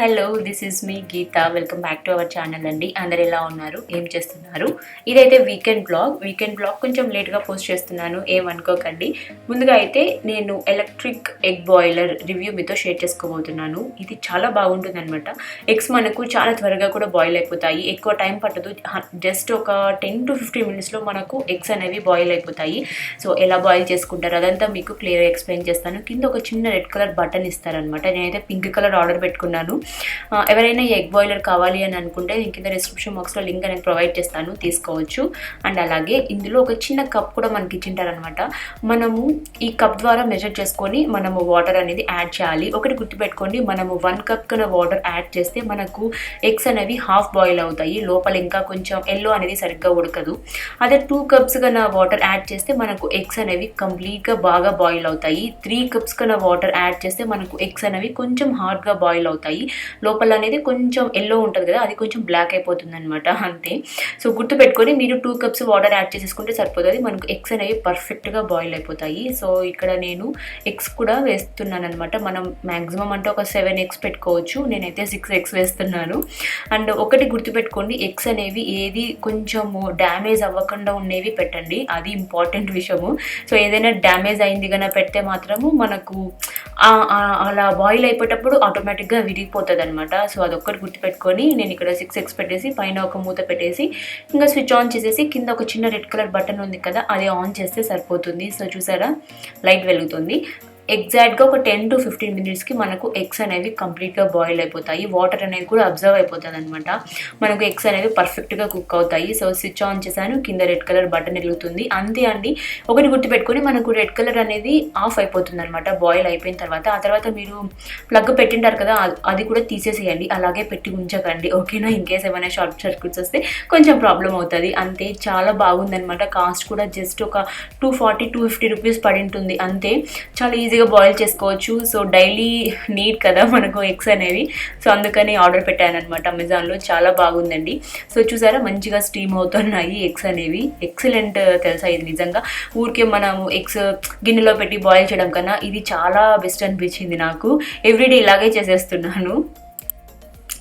Hello, this is మీ Geetha. Welcome back to our channel అండి. అందరు ఎలా ఉన్నారు, ఏం చేస్తున్నారు? ఇదైతే వీకెండ్ బ్లాగ్ కొంచెం లేట్గా పోస్ట్ చేస్తున్నాను, ఏమనుకోకండి. ముందుగా అయితే నేను ఎలక్ట్రిక్ ఎగ్ బాయిలర్ రివ్యూ మీతో షేర్ చేసుకోబోతున్నాను. ఇది చాలా బాగుంటుంది అనమాట. ఎగ్స్ మనకు చాలా త్వరగా కూడా బాయిల్ అయిపోతాయి, ఎక్కువ టైం పట్టదు. జస్ట్ ఒక 10 to 15 మినిట్స్లో మనకు ఎగ్స్ అనేవి బాయిల్ అయిపోతాయి. సో ఎలా బాయిల్ చేసుకుంటారు అదంతా మీకు క్లియర్గా ఎక్స్ప్లెయిన్ చేస్తాను. కింద ఒక చిన్న రెడ్ కలర్ బటన్ ఇస్తారనమాట. నేనైతే పింక్ కలర్ ఆర్డర్ పెట్టుకున్నాను. ఎవరైనా ఎగ్ బాయిలర్ కావాలి అని అనుకుంటే నేను కింద డిస్క్రిప్షన్ బాక్స్లో లింక్ అనేది ప్రొవైడ్ చేస్తాను, తీసుకోవచ్చు. అండ్ అలాగే ఇందులో ఒక చిన్న కప్ కూడా మనకి ఇచ్చింటారనమాట. మనము ఈ కప్ ద్వారా మెజర్ చేసుకొని మనము వాటర్ అనేది యాడ్ చేయాలి. ఒకటి గుర్తుపెట్టుకోండి, మనము 1 కప్ కన్నా వాటర్ యాడ్ చేస్తే మనకు ఎగ్స్ అనేవి హాఫ్ బాయిల్ అవుతాయి, లోపల ఇంకా కొంచెం ఎల్లో అనేది సరిగ్గా ఉడకదు. అదే 2 కప్స్ కన్నా వాటర్ యాడ్ చేస్తే మనకు ఎగ్స్ అనేవి కంప్లీట్గా బాగా బాయిల్ అవుతాయి. 3 కప్స్ కన్నా వాటర్ యాడ్ చేస్తే మనకు ఎగ్స్ అనేవి కొంచెం హార్డ్గా బాయిల్ అవుతాయి, లోపల అనేది కొంచెం ఎల్లో ఉంటుంది కదా, అది కొంచెం బ్లాక్ అయిపోతుంది అనమాట, అంతే. సో గుర్తుపెట్టుకొని మీరు 2 కప్స్ వాటర్ యాడ్ చేసేసుకుంటే సరిపోతుంది, మనకు ఎగ్స్ అనేవి పర్ఫెక్ట్గా బాయిల్ అయిపోతాయి. సో ఇక్కడ నేను ఎగ్స్ కూడా వేస్తున్నాను అనమాట. మనం మ్యాక్సిమం అంటే ఒక 7 ఎగ్స్ పెట్టుకోవచ్చు, నేనైతే 6 ఎగ్స్ వేస్తున్నాను. అండ్ ఒకటి గుర్తుపెట్టుకోండి, ఎగ్స్ అనేవి ఏది కొంచెము డ్యామేజ్ అవ్వకుండా ఉండేవి పెట్టండి, అది ఇంపార్టెంట్ విషయము. సో ఏదైనా డ్యామేజ్ అయింది కన్నా పెడితే మాత్రము మనకు అలా బాయిల్ అయిపోయేటప్పుడు ఆటోమేటిక్గా విరిగిపోతుంది అనమాట. సో అదొక్కటి గుర్తుపెట్టుకొని నేను ఇక్కడ 6 ఎగ్స్ పెట్టేసి పైన ఒక మూత పెట్టేసి ఇంకా స్విచ్ ఆన్ చేసేసి కింద ఒక చిన్న రెడ్ కలర్ బటన్ ఉంది కదా, అది ఆన్ చేస్తే సరిపోతుంది. సో చూసారా, లైట్ వెలుగుతుంది. ఎగ్జాక్ట్గా ఒక 10 to 15 మినిట్స్కి మనకు ఎగ్స్ అనేవి కంప్లీట్గా బాయిల్ అయిపోతాయి, వాటర్ అనేది కూడా అబ్జర్వ్ అయిపోతుంది అనమాట. మనకు ఎగ్స్ అనేవి పర్ఫెక్ట్గా కుక్ అవుతాయి. సో స్విచ్ ఆన్ చేశాను, కింద రెడ్ కలర్ బటన్ వెలుగుతుంది, అంతే అండి. ఒకటి గుర్తుపెట్టుకొని మనకు రెడ్ కలర్ అనేది ఆఫ్ అయిపోతుంది అనమాట బాయిల్ అయిపోయిన తర్వాత. ఆ తర్వాత మీరు ప్లగ్ పెట్టింటారు కదా, అది కూడా తీసేసేయండి, అలాగే పెట్టి ఉంచకండి, ఓకేనా. ఇన్ కేస్ ఏమైనా షార్ట్ సర్క్యూట్స్ వస్తే కొంచెం ప్రాబ్లం అవుతుంది, అంతే. చాలా బాగుందనమాట. కాస్ట్ కూడా జస్ట్ ఒక 240-250 రూపీస్ పడి ఉంటుంది, అంతే. చాలా ఈజీగా బాయిల్ చేసుకోవచ్చు. సో డైలీ నీడ్ కదా మనకు ఎగ్స్ అనేవి, సో అందుకని ఆర్డర్ పెట్టాను అనమాట అమెజాన్లో. చాలా బాగుందండి. సో చూసారా, మంచిగా స్టీమ్ అవుతున్నాయి ఎగ్స్ అనేవి. ఎక్సలెంట్ తెలుసా, ఇది నిజంగా ఊరికే మనము ఎగ్స్ గిన్నెలో పెట్టి బాయిల్ చేయడం కన్నా ఇది చాలా బెస్ట్ అనిపించింది నాకు. ఎవ్రీడే ఇలాగే చేసేస్తున్నాను.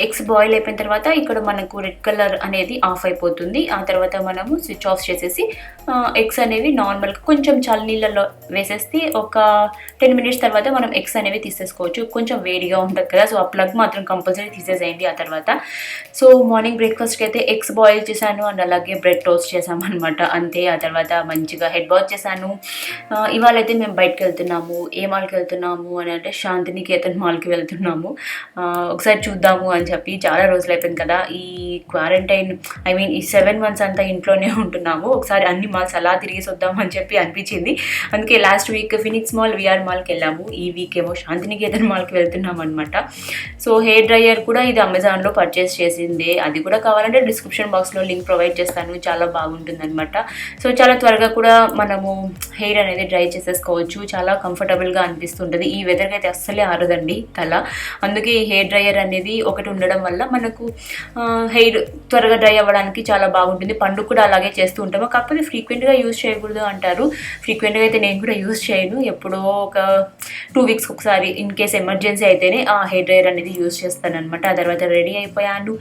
ఎగ్స్ బాయిల్ అయిపోయిన తర్వాత ఇక్కడ మనకు రెడ్ కలర్ అనేది ఆఫ్ అయిపోతుంది. ఆ తర్వాత మనము స్విచ్ ఆఫ్ చేసేసి ఎగ్స్ అనేవి నార్మల్గా కొంచెం చల్లనీళ్ళలో వేసేస్తే ఒక 10 మినిట్స్ తర్వాత మనం ఎగ్స్ అనేవి తీసేసుకోవచ్చు. కొంచెం వేడిగా ఉంటుంది కదా, సో ఆ ప్లగ్ మాత్రం కంపల్సరీ తీసేసేయండి ఆ తర్వాత. సో మార్నింగ్ బ్రేక్ఫాస్ట్కి అయితే ఎగ్స్ బాయిల్ చేశాను అండ్ అలాగే బ్రెడ్ టోస్ట్ చేసామన్నమాట, అంతే. ఆ తర్వాత మంచిగా హెడ్ బాత్ చేశాను. ఇవాళ అయితే మేము బయటకు వెళ్తున్నాము. ఏ మాల్కి వెళ్తున్నాము అని అంటే శాంతినికేతన్ మాల్కి వెళ్తున్నాము. ఒకసారి చూద్దాము అని చెప్పి, చాలా రోజులు అయిపోయింది కదా ఈ క్వారంటైన్, ఈ 7 months అంతా ఇంట్లోనే ఉంటున్నాము. ఒకసారి అన్ని మాల్స్ అలా తిరిగేసి వద్దామని చెప్పి అనిపించింది. అందుకే last week Phoenix mall, VR మాల్కి వెళ్ళాము. ఈ వీక్ ఏమో శాంతినికేతన్ మాల్కి వెళ్తున్నాం అనమాట. సో హెయిర్ డ్రైయర్ కూడా ఇది అమెజాన్లో పర్చేస్ చేసింది, అది కూడా కావాలంటే డిస్క్రిప్షన్ బాక్స్లో లింక్ ప్రొవైడ్ చేస్తాను, చాలా బాగుంటుంది అనమాట. సో చాలా త్వరగా కూడా మనము హెయిర్ అనేది డ్రై చేసేసుకోవచ్చు, చాలా కంఫర్టబుల్గా అనిపిస్తుంటుంది. ఈ వెదర్కి అయితే అస్సలే ఆరదండి తల, అందుకే ఈ హెయిర్ డ్రైయర్ అనేది ఒకటి ఉండడం వల్ల మనకు హెయిర్ త్వరగా డ్రై అవ్వడానికి చాలా బాగుంటుంది. పండు కూడా అలాగే చేస్తూ ఉంటాము, కాకపోతే ఫ్రీక్వెంట్గా యూజ్ చేయకూడదు అంటారు. ఫ్రీక్వెంట్గా అయితే నేను కూడా యూజ్ చేయను, ఎప్పుడో ఒక 2 weeks ఒకసారి ఇన్ కేస్ ఎమర్జెన్సీ అయితేనే ఆ హెయిర్ డ్రైయర్ అనేది యూజ్ చేస్తాను అనమాట. ఆ తర్వాత రెడీ అయిపోయాను.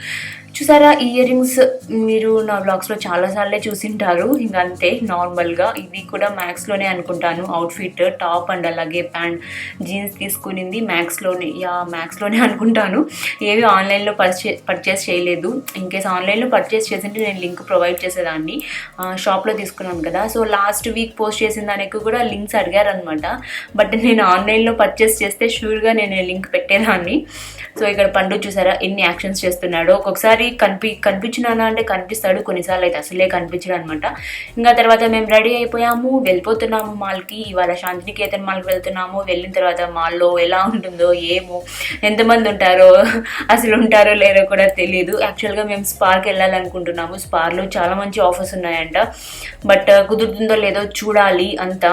చూసారా, ఇయర్ రింగ్స్ మీరు నా బ్లాగ్స్లో చాలాసార్లే చూసింటారు, ఇంకా అంతే. నార్మల్గా ఇది కూడా మ్యాక్స్లోనే అనుకుంటాను. అవుట్ఫిట్ టాప్ అండ్ అలాగే ప్యాంట్ జీన్స్ తీసుకునింది మ్యాక్స్లోనే అనుకుంటాను. ఏవి ఆన్లైన్లో పర్చేస్ చేయలేదు. ఇన్ కేస్ ఆన్లైన్లో పర్చేస్ చేసింటే నేను లింక్ ప్రొవైడ్ చేసేదాన్ని. షాప్లో తీసుకున్నాను కదా, సో లాస్ట్ వీక్ పోస్ట్ చేసిన దానికి కూడా లింక్స్ అడిగారనమాట. బట్ నేను ఆన్లైన్లో పర్చేస్ చేస్తే షూర్గా నేను లింక్ పెట్టేదాన్ని. సో ఇక్కడ పండు చూసారా ఎన్ని యాక్షన్స్ చేస్తున్నాడో. ఒక్కొక్కసారి కనిపించినానా అంటే కనిపిస్తాడు, కొన్నిసార్లు అయితే అసలే కనిపించడు అనమాట. ఇంకా తర్వాత మేము రెడీ అయిపోయాము, వెళ్ళిపోతున్నాము మాల్కి. ఇవాళ శాంతినికేతన్ మాల్కి వెళ్తున్నాము. వెళ్ళిన తర్వాత మాల్లో ఎలా ఉంటుందో ఏమో, ఎంతమంది ఉంటారో, అసలు ఉంటారో లేరో కూడా తెలియదు. యాక్చువల్గా మేము స్పార్కి వెళ్ళాలనుకుంటున్నాము. స్పార్లో చాలా మంచి ఆఫర్స్ ఉన్నాయంట, బట్ కుదురుతుందో లేదో చూడాలి అంతా.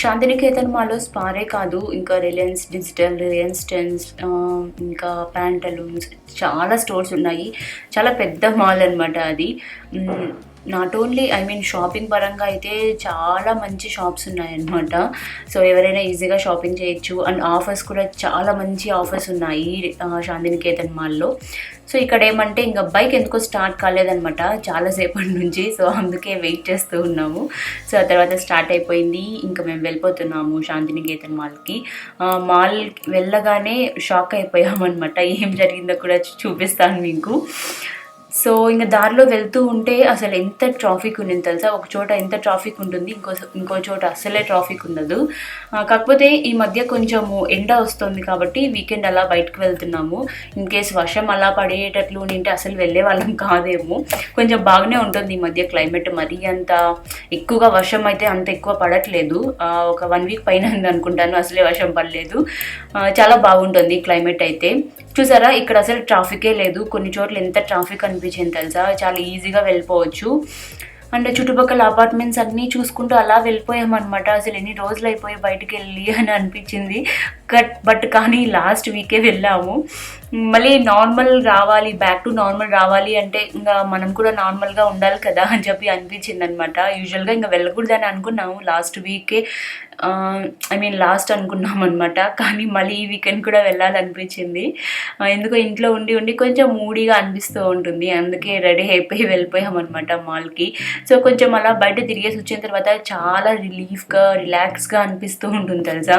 శాంతినికేతన్ మాల్లో స్పారే కాదు, ఇంకా రిలయన్స్ డిజిటల్, రిలయన్స్ ట్రెండ్స్, ఇంకా ప్యాంటలూన్స్, చాలా స్టోర్స్ ఉన్నాయి. చాలా పెద్ద మాల్ అనమాట అది. నాట్ ఓన్లీ షాపింగ్ పరంగా అయితే చాలా మంచి షాప్స్ ఉన్నాయన్నమాట. సో ఎవరైనా ఈజీగా షాపింగ్ చేయొచ్చు. అండ్ ఆఫర్స్ కూడా చాలా మంచి ఆఫర్స్ ఉన్నాయి శాంతినికేతన్ మాల్లో. సో ఇక్కడ ఏమంటే ఇంకా బైక్ ఎందుకో స్టార్ట్ కాలేదనమాట చాలాసేపటి నుంచి. సో అందుకే వెయిట్ చేస్తూ ఉన్నాము. సో ఆ తర్వాత స్టార్ట్ అయిపోయింది. ఇంకా మేము వెళ్ళిపోతున్నాము శాంతినికేతన్ మాల్కి. మాల్ వెళ్ళగానే షాక్ అయిపోయామన్నమాట. ఏం జరిగిందో కూడా చూపిస్తాను మీకు. సో ఇంకా దారిలో వెళ్తూ ఉంటే అసలు ఎంత ట్రాఫిక్ ఉండింది తెలుసా. ఒక చోట ఎంత ట్రాఫిక్ ఉంటుంది, ఇంకో చోట అస్సలే ట్రాఫిక్ ఉండదు. కాకపోతే ఈ మధ్య కొంచెము ఎండ వస్తుంది కాబట్టి వీకెండ్ అలా బయటకు వెళ్తున్నాము. ఇన్ కేస్ వర్షం అలా పడేటట్లు ఉంటే అసలు వెళ్ళే వాళ్ళం కాదేమో. కొంచెం బాగానే ఉంటుంది ఈ మధ్య క్లైమేట్. మరీ అంత ఎక్కువగా వర్షం అయితే అంత ఎక్కువ పడట్లేదు. ఒక 1 వీక్ పైన అనుకుంటాను అసలే వర్షం పడలేదు. చాలా బాగుంటుంది క్లైమేట్ అయితే. చూసారా ఇక్కడ అసలు ట్రాఫికే లేదు. కొన్ని చోట్ల ఎంత ట్రాఫిక్ అనిపించింది తెలుసా. చాలా ఈజీగా వెళ్ళిపోవచ్చు. అండ్ చుట్టుపక్కల అపార్ట్మెంట్స్ అన్నీ చూసుకుంటూ అలా వెళ్ళిపోయామన్నమాట. అసలు ఎన్ని రోజులు అయిపోయి బయటికి వెళ్ళి అని అనిపించింది. బట్ కానీ లాస్ట్ వీకే వెళ్ళాము. మళ్ళీ నార్మల్ రావాలి, బ్యాక్ టు నార్మల్ రావాలి అంటే ఇంకా మనం కూడా నార్మల్గా ఉండాలి కదా అని చెప్పి అనిపించింది అనమాట. యూజువల్గా ఇంకా వెళ్ళకూడదని అనుకున్నాము లాస్ట్ వీకే. లాస్ట్ అనుకున్నాం అనమాట. కానీ మళ్ళీ ఈ వీకెండ్ కూడా వెళ్ళాలనిపించింది. ఎందుకో ఇంట్లో ఉండి కొంచెం మూడీగా అనిపిస్తూ ఉంటుంది. అందుకే రెడీ అయిపోయి వెళ్ళిపోయామన్నమాట మాల్కి. సో కొంచెం అలా బయట తిరిగేసి వచ్చిన తర్వాత చాలా రిలీఫ్గా, రిలాక్స్గా అనిపిస్తూ ఉంటుంది తెలుసా.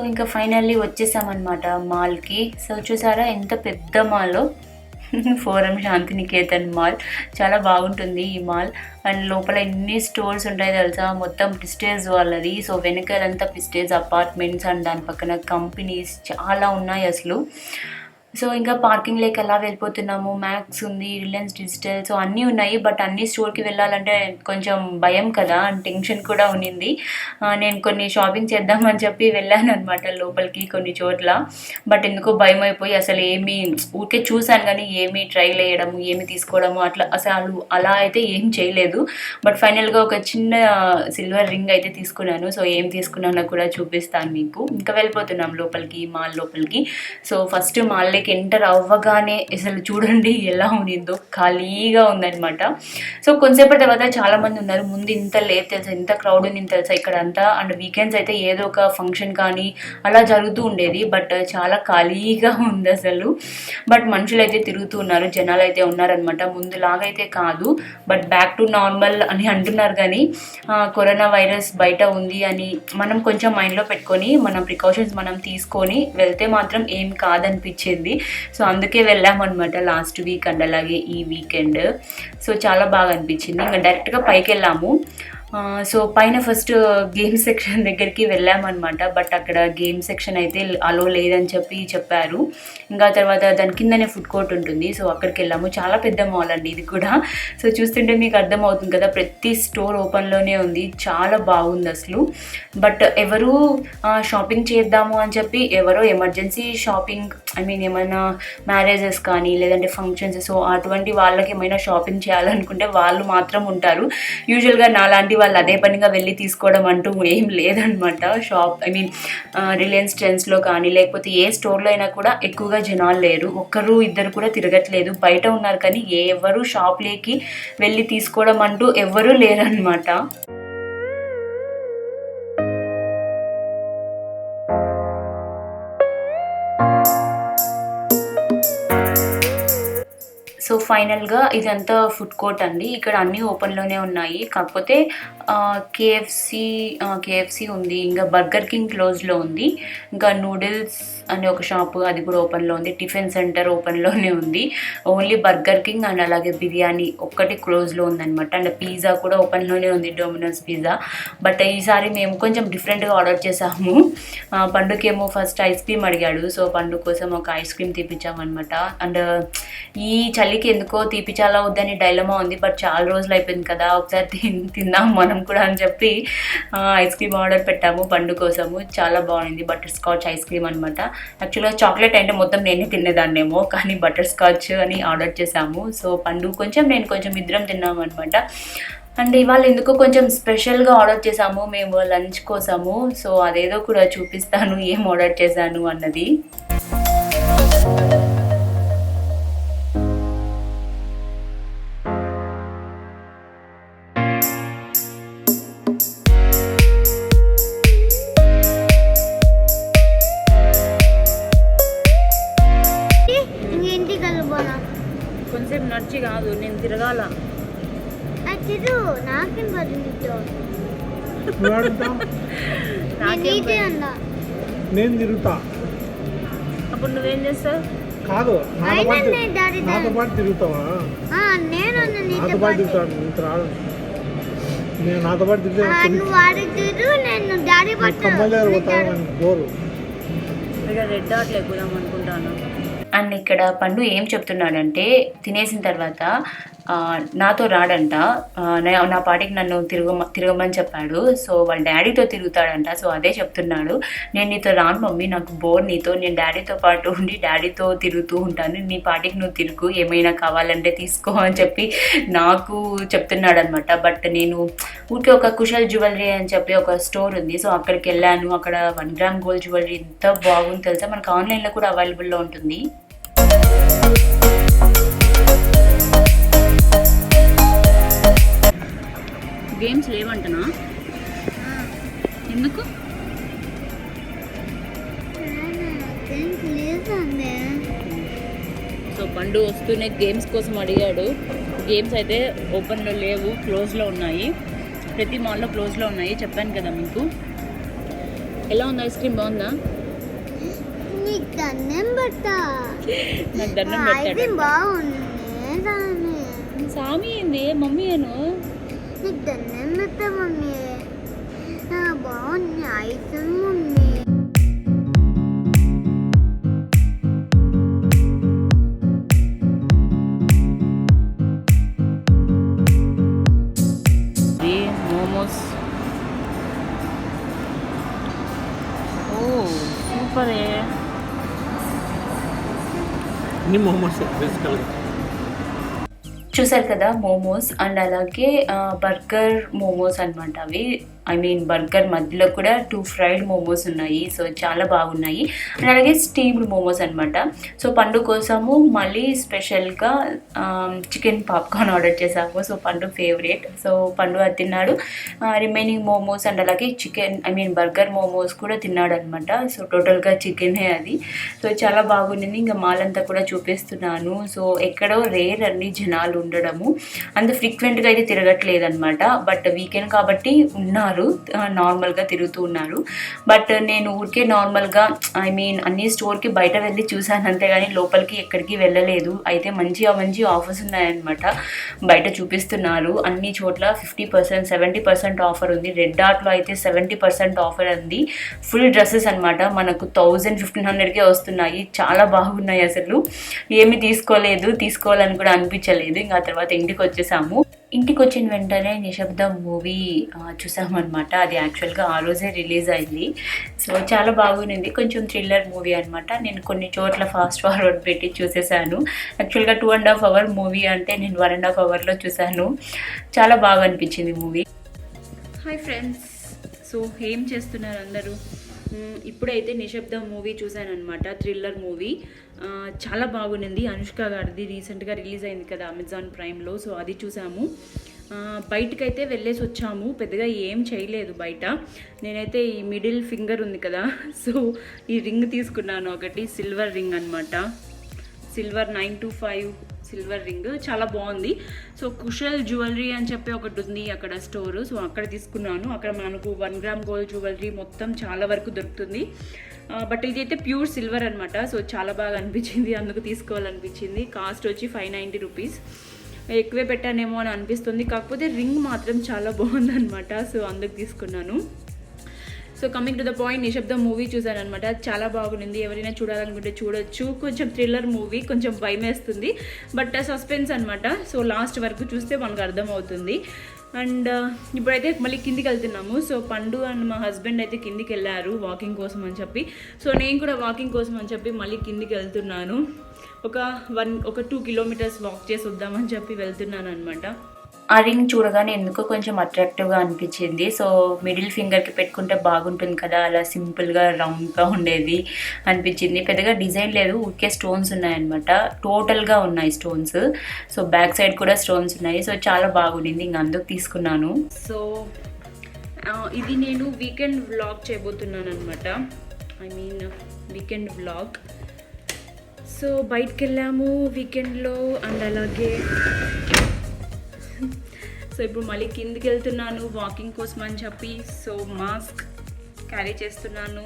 ఇంకా ఫైనల్లీ వచ్చేసామన్నమాట మాల్కి. సో చూసారా ఎంత పెద్ద మాల్లో. ఫోరం శాంతినికేతన్ మాల్ చాలా బాగుంటుంది ఈ మాల్. అండ్ లోపల ఎన్ని స్టోర్స్ ఉంటాయి తెలుసా. మొత్తం ప్రెస్టేజ్ వాళ్ళది. సో వెనకాలంతా ప్రెస్టేజ్ అపార్ట్మెంట్స్ అండ్ దాని పక్కన కంపెనీస్ చాలా ఉన్నాయి అసలు. సో ఇంకా పార్కింగ్ లేక అలా వెళ్ళిపోతున్నాము. మ్యాక్స్ ఉంది, రిలయన్స్ డిజిటల్, సో అన్నీ ఉన్నాయి. బట్ అన్ని స్టోర్కి వెళ్ళాలంటే కొంచెం భయం కదా అండ్ టెన్షన్ కూడా ఉన్నింది. నేను కొన్ని షాపింగ్ చేద్దామని చెప్పి వెళ్ళాను అనమాట లోపలికి కొన్ని చోట్ల. బట్ ఎందుకో భయం అయిపోయి అసలు ఏమీ ఊరికే చూశాను కానీ ఏమీ ట్రైల్ వేయడము, ఏమి తీసుకోవడము అసలు అలా అయితే ఏం చేయలేదు. బట్ ఫైనల్గా ఒక చిన్న సిల్వర్ రింగ్ అయితే తీసుకున్నాను. సో ఏం తీసుకున్నానో కూడా చూపిస్తాను మీకు. ఇంకా వెళ్ళిపోతున్నాం లోపలికి, మాల్ లోపలికి. సో ఫస్ట్ మాల్ ఎంటర్ అవ్వగానే అసలు చూడండి ఎలా ఉండిందో, ఖాళీగా ఉందనమాట. సో కొంతసేపటి తర్వాత చాలా మంది ఉన్నారు. ముందు ఇంత లేదు తెలుసా, ఇంత క్రౌడ్ ఉంది తెలుసా ఇక్కడ అంతా. అండ్ వీకెండ్స్ అయితే ఏదో ఒక ఫంక్షన్ కానీ అలా జరుగుతూ ఉండేది. బట్ చాలా ఖాళీగా ఉంది అసలు. బట్ మనుషులు అయితే తిరుగుతూ ఉన్నారు, జనాలు అయితే ఉన్నారనమాట. ముందులాగైతే కాదు, బట్ బ్యాక్ టు నార్మల్ అని అంటున్నారు. కానీ కరోనా వైరస్ బయట ఉంది అని మనం కొంచెం మైండ్లో పెట్టుకొని మన ప్రికాషన్స్ మనం తీసుకొని వెళ్తే మాత్రం ఏం కాదనిపించింది. సో అందుకే వెళ్ళామన్నమాట లాస్ట్ వీక్ అండ్ అలాగే ఈ వీకెండ్. సో చాలా బాగా అనిపించింది. ఇంకా డైరెక్ట్గా పైకి వెళ్ళాము. సో పైన ఫస్ట్ గేమ్ సెక్షన్ దగ్గరికి వెళ్ళామన్నమాట. బట్ అక్కడ గేమ్ సెక్షన్ అయితే అలో లేదని చెప్పారు. ఇంకా తర్వాత దాని కిందనే ఫుడ్ కోర్ట్ ఉంటుంది. సో అక్కడికి వెళ్ళాము. చాలా పెద్ద మాల్ అండి ఇది కూడా. సో చూస్తుంటే మీకు అర్థమవుతుంది కదా, ప్రతి స్టోర్ ఓపెన్లోనే ఉంది. చాలా బాగుంది అసలు. బట్ ఎవరు షాపింగ్ చేద్దాము అని చెప్పి ఎవరో ఎమర్జెన్సీ షాపింగ్ ఐ మీన్ ఏమైనా మ్యారేజెస్ కానీ లేదంటే ఫంక్షన్స్, సో అటువంటి వాళ్ళకి ఏమైనా షాపింగ్ చేయాలనుకుంటే వాళ్ళు మాత్రం ఉంటారు. యూజువల్గా నాలాంటి వాళ్ళు అదే పనిగా వెళ్ళి తీసుకోవడం అంటూ ఏం లేదనమాట. ఐ మీన్ రిలయన్స్ ట్రెండ్స్లో కానీ లేకపోతే ఏ స్టోర్లో అయినా కూడా ఎక్కువగా జనాలు లేరు, ఒక్కరు ఇద్దరు కూడా తిరగట్లేదు, బయట ఉన్నారు కానీ ఎవరు షాప్లోకి వెళ్ళి తీసుకోవడం అంటూ ఎవరూ లేరనమాట. సో ఫైనల్గా ఇదంతా ఫుడ్ కోర్ట్ అండి. ఇక్కడ అన్నీ ఓపెన్లోనే ఉన్నాయి, కాకపోతే కేఎఫ్సి ఉంది, ఇంకా బర్గర్ కింగ్ క్లోజ్లో ఉంది, ఇంకా నూడిల్స్ అనే ఒక షాపు అది కూడా ఓపెన్లో ఉంది, టిఫిన్ సెంటర్ ఓపెన్లోనే ఉంది. ఓన్లీ బర్గర్ కింగ్ అండ్ అలాగే బిర్యానీ ఒక్కటి క్లోజ్లో ఉందన్నమాట. అండ్ పిజ్జా కూడా ఓపెన్లోనే ఉంది, డొమినోస్ పిజ్జా. బట్ ఈసారి మేము కొంచెం డిఫరెంట్గా ఆర్డర్ చేసాము. పండుకేమో ఫస్ట్ ఐస్ క్రీమ్ అడిగాడు, సో పండు కోసం ఒక ఐస్ క్రీమ్ తీపిచ్చామన్నమాట. అండ్ ఈ చలికి ఎందుకో తీపిచ్చాలా వద్దని డైలమా ఉంది, బట్ చాలా రోజులు అయిపోయింది కదా, ఒకసారి తిందాం మనం కూడా అని చెప్పి ఐస్ క్రీమ్ ఆర్డర్ పెట్టాము పండు కోసము. చాలా బాగుంది, బటర్ స్కాచ్ ఐస్ క్రీమ్ అనమాట. యాక్చువల్గా చాక్లెట్ అంటే మొత్తం నేనే తినేదాన్నేమో, కానీ బటర్ స్కాచ్ అని ఆర్డర్ చేసాము. సో పండు కొంచెం నేను కొంచెం ఇద్దరం తిన్నాము అనమాట. అండ్ ఇవాళ ఎందుకో కొంచెం స్పెషల్గా ఆర్డర్ చేసాము మేము లంచ్ కోసము. సో అదేదో కూడా చూపిస్తాను ఏం ఆర్డర్ చేశాను అన్నది. కొంచెం నడిచి కాదు, నేను తిరగాల. నేను తిరుగుతా, అప్పుడు నువ్వేం చేస్తావు? కాదు నాతో పాటు తిరుగుతావా? నాతో పాటు తిరుగుతాను, నీకు రాదు. నేను నాతో పాటు తిరిగితే కమ్మల దగ్గర పోతాను, బోరు. ఇక రెడ్ డాట్ లేకుదాం అనుకుంటాను. అండ్ ఇక్కడ పండు ఏం చెప్తున్నాడంటే తినేసిన తర్వాత నాతో రాడంట, నా పాటికి నన్ను తిరగమని చెప్పాడు. సో వాళ్ళ డాడీతో తిరుగుతాడంట. సో అదే చెప్తున్నాడు, నేను నీతో రాను మమ్మీ, నాకు బోర్ నీతో, నేను డాడీతో పాటు ఉండి డాడీతో తిరుగుతూ ఉంటాను, నీ పాటికి నువ్వు తిరుగు, ఏమైనా కావాలంటే తీసుకో అని చెప్పి నాకు చెప్తున్నాడు అనమాట. బట్ నేను ఊరికే ఒక కుశల్ జ్యువెలరీ అని చెప్పి ఒక స్టోర్ ఉంది, సో అక్కడికి వెళ్ళాను. అక్కడ 1 గ్రామ్ గోల్డ్ జ్యువెలరీ ఎంత బాగుంది తెలుసా, మనకు ఆన్లైన్లో కూడా అవైలబుల్లో ఉంటుంది. గేమ్స్ లేవంటనా? ఎందుకు? సో పండు వస్తూనే గేమ్స్ కోసం అడిగాడు. గేమ్స్ అయితే ఓపెన్లో లేవు, క్లోజ్లో ఉన్నాయి. ప్రతి మాల్లో క్లోజ్లో ఉన్నాయి, చెప్పాను కదా మీకు. ఎలా ఉంది ఐస్ క్రీమ్, బాగుందా? నాకు దండం పెట్టాడు. సామి ఏంది మమ్మీ అను, నీకు దండం పెట్టా మమ్మీ, బాగుంది ఐస్ క్రీమ్ మమ్మీ. మోమోస్, ఓ సూపరే. మోమోస్ బేసికల్గా చూసారు కదా మోమోస్. అండ్ అలాగే బర్గర్ మోమోస్ అనమాట అవి. ఐ మీన్ బర్గర్ మధ్యలో కూడా 2 ఫ్రైడ్ మోమోస్ ఉన్నాయి, సో చాలా బాగున్నాయి. అండ్ అలాగే స్టీమ్డ్ మోమోస్ అనమాట. సో పండు కోసము మళ్ళీ స్పెషల్గా చికెన్ పాప్కార్న్ ఆర్డర్ చేసాము. సో పండు ఫేవరెట్, సో పండు అది తిన్నాడు. రిమైనింగ్ మోమోస్ అండ్ అలాగే బర్గర్ మోమోస్ కూడా తిన్నాడు అనమాట. సో టోటల్గా చికెనే అది. సో చాలా బాగుండింది. ఇంకా మాల్ అంతా కూడా చూపిస్తున్నాను. సో ఎక్కడో రేర్ అన్ని జనాలు ఉండడము, అంత ఫ్రీక్వెంట్గా అయితే తిరగట్లేదు అనమాట. బట్ వీకెండ్ కాబట్టి ఉన్నారు, నార్మల్గా తిరుగుతూ ఉన్నారు. బట్ నేను ఊరికే నార్మల్గా అన్ని స్టోర్కి బయట వెళ్ళి చూసాను అంతేగాని లోపలికి ఎక్కడికి వెళ్ళలేదు. అయితే మంచి ఆఫర్స్ ఉన్నాయన్నమాట, బయట చూపిస్తున్నారు. అన్ని చోట్ల 50%, 70% ఆఫర్ ఉంది. రెడ్ డాట్లో అయితే 70% ఆఫర్ ఉంది. ఫుల్ డ్రెస్సెస్ అనమాట, మనకు 1000-1500కే వస్తున్నాయి. చాలా బాగున్నాయి అసలు. ఏమి తీసుకోవాలని కూడా అనిపించలేదు. ఇంకా తర్వాత ఇంటికి వచ్చేసాము. ఇంటికి వచ్చిన వెంటనే నిశ్శబ్దం మూవీ చూసామన్నమాట. అది యాక్చువల్గా ఆ రోజే రిలీజ్ అయింది. సో చాలా బాగుంది. కొంచెం థ్రిల్లర్ మూవీ అనమాట. నేను కొన్ని చోట్ల ఫాస్ట్ ఫార్వర్డ్ పెట్టి చూసేసాను. యాక్చువల్గా 2.5 hour మూవీ అంటే నేను 1.5 hourలో చూశాను. చాలా బాగా అనిపించింది మూవీ. హాయ్ ఫ్రెండ్స్, సో ఏం చేస్తున్నారు అందరూ? ఇప్పుడైతే నిశ్శబ్దం మూవీ చూశానమాట. థ్రిల్లర్ మూవీ చాలా బాగుంది. అనుష్క గారిది రీసెంట్గా రిలీజ్ అయింది కదా అమెజాన్ ప్రైమ్లో. సో అది చూసాము. బయటకైతే వెళ్ళేసి వచ్చాము. పెద్దగా ఏం చేయలేదు బయట. నేనైతే ఈ మిడిల్ ఫింగర్ ఉంది కదా, సో ఈ రింగ్ తీసుకున్నాను. ఒకటి సిల్వర్ రింగ్ అనమాట. సిల్వర్ 925 సిల్వర్ రింగ్ చాలా బాగుంది. సో కుషల్ జ్యువెలరీ అని చెప్పి ఒకటి ఉంది అక్కడ స్టోరు. సో అక్కడ తీసుకున్నాను. అక్కడ మనకు 1 gram గోల్డ్ జ్యువెలరీ మొత్తం చాలా వరకు దొరుకుతుంది. బట్ ఇదైతే ప్యూర్ సిల్వర్ అనమాట. సో చాలా బాగా అనిపించింది, అందుకు తీసుకోవాలనిపించింది. కాస్ట్ వచ్చి 590 రూపీస్. ఎక్కువే పెట్టానేమో అని అనిపిస్తుంది, కాకపోతే రింగ్ మాత్రం చాలా బాగుందనమాట. సో అందుకు తీసుకున్నాను. So coming to the point, నిశ్శబ్దం మూవీ చూసాను అనమాట. చాలా బాగుంది. ఎవరైనా చూడాలనుకుంటే చూడొచ్చు. కొంచెం థ్రిల్లర్ మూవీ, కొంచెం భయం వేస్తుంది, బట్ సస్పెన్స్ అనమాట. సో లాస్ట్ వరకు చూస్తే మనకు అర్థమవుతుంది. అండ్ ఇప్పుడైతే మళ్ళీ కిందికి వెళ్తున్నాము. సో పండు అండ్ మా హస్బెండ్ అయితే కిందికి వెళ్ళారు వాకింగ్ కోసం అని చెప్పి. సో నేను కూడా వాకింగ్ కోసం అని చెప్పి మళ్ళీ కిందికి వెళ్తున్నాను. ఒక 2 kilometers వాక్ చేసి వద్దామని చెప్పి వెళ్తున్నాను అనమాట. ఆ రింగ్ చూడగానే ఎందుకో కొంచెం అట్రాక్టివ్గా అనిపించింది. సో మిడిల్ ఫింగర్కి పెట్టుకుంటే బాగుంటుంది కదా, అలా సింపుల్గా రౌండ్గా ఉండేది అనిపించింది. పెద్దగా డిజైన్ లేదు, ఊరికే స్టోన్స్ ఉన్నాయన్నమాట. టోటల్గా ఉన్నాయి స్టోన్స్. సో బ్యాక్ సైడ్ కూడా స్టోన్స్ ఉన్నాయి. సో చాలా బాగుండింది, ఇంక అందుకు తీసుకున్నాను. సో ఇది నేను వీకెండ్ వ్లాగ్ చేయబోతున్నాను అనమాట. Weekend vlog. సో బయటకు వెళ్ళాము వీకెండ్లో. అండ్ అలాగే సో ఇప్పుడు మళ్ళీ కిందికి వెళ్తున్నాను వాకింగ్ కోసం అని చెప్పి. సో మాస్క్ క్యారీ చేస్తున్నాను,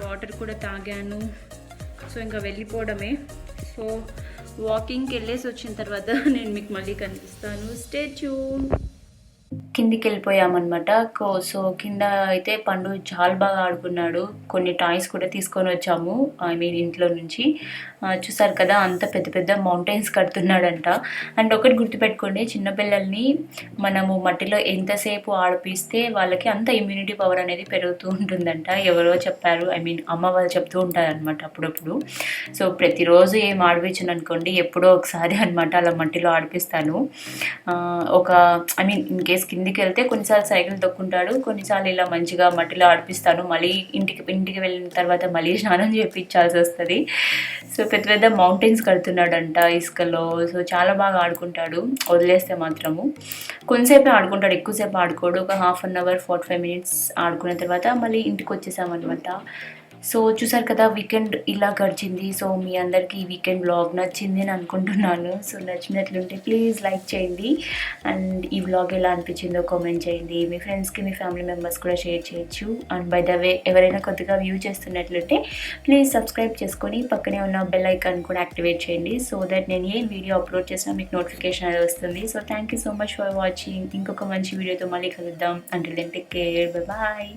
వాటర్ కూడా తాగాను. సో ఇంకా వెళ్ళిపోవడమే. సో వాకింగ్కి వెళ్ళేసి వచ్చిన తర్వాత నేను మీకు మళ్ళీ కనిపిస్తాను. Stay tune. కిందికి వెళ్ళిపోయామన్నమాట. సో కింద అయితే పండు చాలా బాగా ఆడుకున్నాడు. కొన్ని టాయ్స్ కూడా తీసుకొని వచ్చాము, ఇంట్లో నుంచి. చూసారు కదా, అంత పెద్ద పెద్ద మౌంటైన్స్ కడుతున్నాడంట. అండ్ ఒకటి గుర్తుపెట్టుకోండి, చిన్నపిల్లల్ని మనము మట్టిలో ఎంతసేపు ఆడిపిస్తే వాళ్ళకి అంత ఇమ్యూనిటీ పవర్ అనేది పెరుగుతూ ఉంటుందంట. ఎవరో చెప్పారు, అమ్మ వాళ్ళు చెప్తూ ఉంటారనమాట అప్పుడప్పుడు. సో ప్రతిరోజు ఏం ఆడిపించను అనుకోండి, ఎప్పుడో ఒకసారి అనమాట అలా మట్టిలో ఆడిపిస్తాను. ఇన్ కేస్ కిందికి వెళ్తే కొన్నిసార్లు సైకిల్ తొక్కుంటాడు, కొన్నిసార్లు ఇలా మంచిగా మట్టిలో ఆడిపిస్తాను. మళ్ళీ ఇంటికి వెళ్ళిన తర్వాత మళ్ళీ స్నానం చేయించాల్సి వస్తుంది. సో పెద్ద పెద్ద మౌంటైన్స్ కడుతున్నాడంట ఇసుకలో. సో చాలా బాగా ఆడుకుంటాడు, వదిలేస్తే మాత్రము. కొంతసేపే ఆడుకుంటాడు, ఎక్కువసేపు ఆడుకోడు. ఒక 1/2 hour 45 minutes ఆడుకున్న తర్వాత మళ్ళీ ఇంటికి వచ్చేసామన్నమాట. సో చూసారు కదా, వీకెండ్ ఇలా గడిచింది. సో మీ అందరికీ ఈ వీకెండ్ వ్లాగ్ నచ్చింది అని అనుకుంటున్నాను. సో నచ్చినట్లుంటే ప్లీజ్ లైక్ చేయండి. అండ్ ఈ వ్లాగ్ ఎలా అనిపించిందో కామెంట్ చేయండి. మీ ఫ్రెండ్స్కి, మీ ఫ్యామిలీ మెంబర్స్ కూడా షేర్ చేయొచ్చు. అండ్ బై ద వే, ఎవరైనా కొత్తగా వ్యూ చేస్తున్నట్లుంటే ప్లీజ్ సబ్స్క్రైబ్ చేసుకొని పక్కనే ఉన్న బెల్ ఐకాన్ కూడా యాక్టివేట్ చేయండి. సో దట్ నేను ఏ వీడియో అప్లోడ్ చేసినా మీకు నోటిఫికేషన్ అనేది వస్తుంది. So thank you so much for watching. ఇంకొక మంచి వీడియోతో మళ్ళీ కలుద్దాం. Until then take care, bye bye.